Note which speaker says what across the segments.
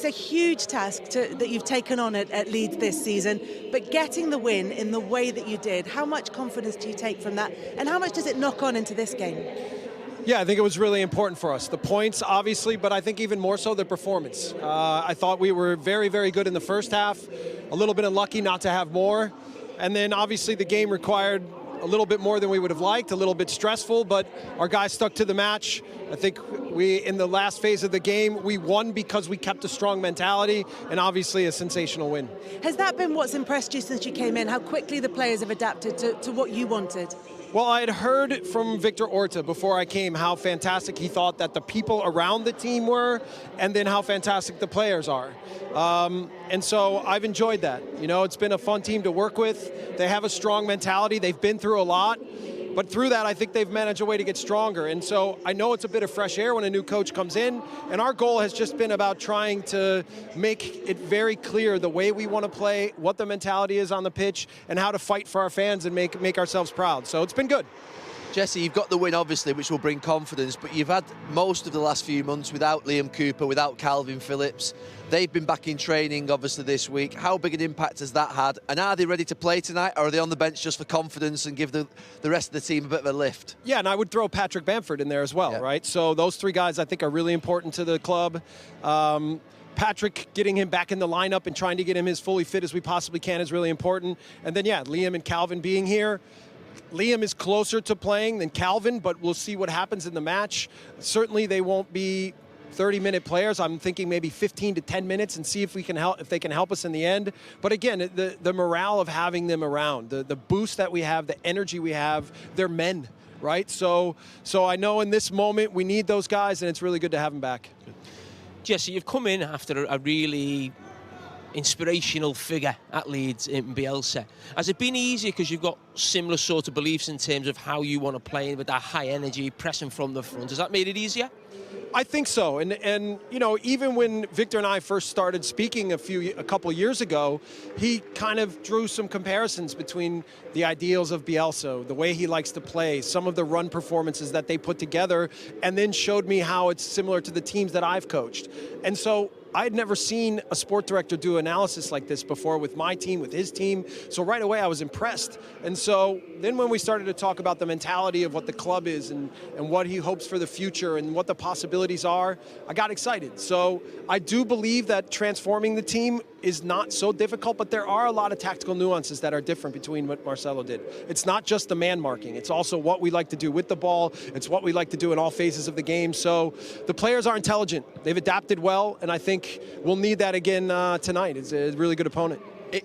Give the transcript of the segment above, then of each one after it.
Speaker 1: It's a huge task that you've taken on at Leeds this season, but getting the win in the way that you did, how much confidence do you take from that, and how much does it knock on into this game?
Speaker 2: Yeah, I think it was really important for us. The points, obviously, but I think even more so the performance. I thought we were very, very good in the first half, a little bit unlucky not to have more, and then obviously the game required a little bit more than we would have liked, a little bit stressful, but our guys stuck to the match. I think in the last phase of the game, we won because we kept a strong mentality, and obviously a sensational win.
Speaker 1: Has that been what's impressed you since you came in, how quickly the players have adapted to what you wanted?
Speaker 2: Well, I had heard from Victor Orta before I came how fantastic he thought that the people around the team were, and then how fantastic the players are. And so I've enjoyed that. You know, it's been a fun team to work with. They have a strong mentality. They've been through a lot. But through that, I think they've managed a way to get stronger. And so I know it's a bit of fresh air when a new coach comes in. And our goal has just been about trying to make it very clear the way we want to play, what the mentality is on the pitch, and how to fight for our fans and make ourselves proud. So it's been good.
Speaker 3: Jesse, you've got the win, obviously, which will bring confidence, but you've had most of the last few months without Liam Cooper, without Calvin Phillips. They've been back in training, obviously, this week. How big an impact has that had? And are they ready to play tonight, or are they on the bench just for confidence and give the rest of the team a bit of a lift?
Speaker 2: Yeah, and I would throw Patrick Bamford in there as well, right? So those three guys, I think, are really important to the club. Patrick, getting him back in the lineup and trying to get him as fully fit as we possibly can is really important. And then, yeah, Liam and Calvin being here. Liam is closer to playing than Calvin, but we'll see what happens in the match. Certainly they won't be 30-minute players. I'm thinking maybe 15 to 10 minutes and see if we can help, if they can help us in the end. But again, the morale of having them around, the boost that we have, the energy we have, they're men, right? So I know in this moment we need those guys, and it's really good to have them back.
Speaker 4: Jesse, you've come in after a really inspirational figure at Leeds in Bielsa. Has it been easier because you've got similar sort of beliefs in terms of how you want to play with that high energy, pressing from the front? Has that made it easier?
Speaker 2: I think so, and you know, even when Victor and I first started speaking a couple years ago, he kind of drew some comparisons between the ideals of Bielsa, the way he likes to play, some of the run performances that they put together, and then showed me how it's similar to the teams that I've coached. And so I had never seen a sport director do analysis like this before with my team, with his team. So right away I was impressed. And so then when we started to talk about the mentality of what the club is and what he hopes for the future and what the possibilities are, I got excited. So I do believe that transforming the team is not so difficult, but there are a lot of tactical nuances that are different between what Marcelo did. It's not just the man marking. It's also what we like to do with the ball. It's what we like to do in all phases of the game. So the players are intelligent. They've adapted well, and I think we'll need that again tonight. It's a really good opponent.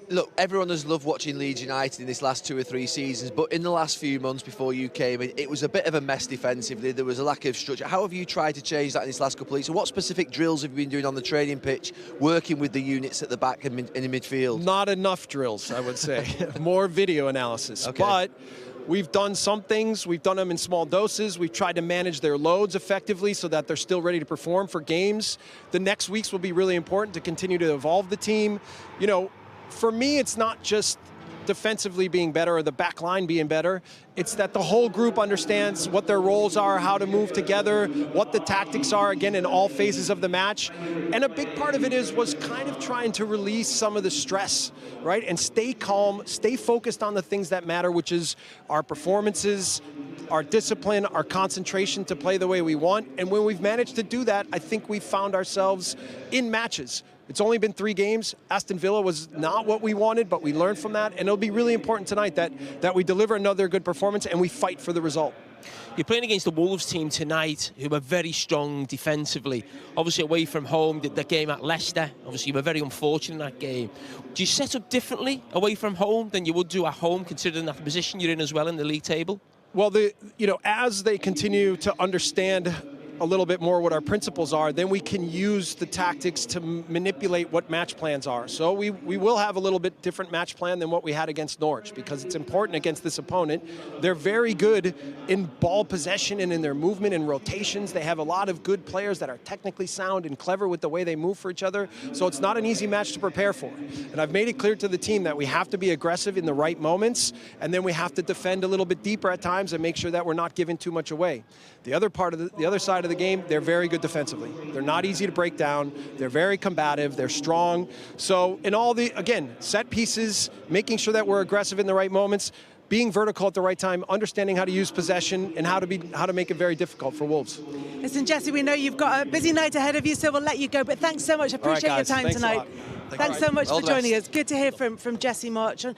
Speaker 3: Look, everyone has loved watching Leeds United in this last 2 or 3 seasons, but in the last few months before you came in, it was a bit of a mess defensively. There was a lack of structure. How have you tried to change that in this last couple of weeks? And what specific drills have you been doing on the training pitch, working with the units at the back and in the midfield?
Speaker 2: Not enough drills, I would say. More video analysis. Okay. But we've done some things. We've done them in small doses. We've tried to manage their loads effectively so that they're still ready to perform for games. The next weeks will be really important to continue to evolve the team. You know, for me, it's not just defensively being better or the back line being better. It's that the whole group understands what their roles are, how to move together, what the tactics are, again, in all phases of the match. And a big part of it was kind of trying to release some of the stress, right? And stay calm, stay focused on the things that matter, which is our performances, our discipline, our concentration to play the way we want. And when we've managed to do that, I think we've found ourselves in matches. It's only been 3 games. Aston Villa was not what we wanted, but we learned from that. And it'll be really important tonight that we deliver another good performance and we fight for the result.
Speaker 4: You're playing against the Wolves team tonight, who are very strong defensively. Obviously away from home, the game at Leicester, obviously you were very unfortunate in that game. Do you set up differently away from home than you would do at home, considering that the position you're in as well in the league table?
Speaker 2: Well, as they continue to understand a little bit more what our principles are, then we can use the tactics to manipulate what match plans are. So we will have a little bit different match plan than what we had against Norwich, because it's important against this opponent. They're very good in ball possession and in their movement and rotations. They have a lot of good players that are technically sound and clever with the way they move for each other. So it's not an easy match to prepare for. And I've made it clear to the team that we have to be aggressive in the right moments, and then we have to defend a little bit deeper at times and make sure that we're not giving too much away. The other side side of the game, they're very good defensively. They're not easy to break down. They're very combative. They're strong. So in all the, again, set pieces, making sure that we're aggressive in the right moments, being vertical at the right time, understanding how to use possession, and how to make it very difficult for Wolves.
Speaker 1: Listen, Jesse, we know you've got a busy night ahead of you, so we'll let you go. But thanks so much. I appreciate your time tonight. Thanks so much for joining us. Good to hear from Jesse Marsch.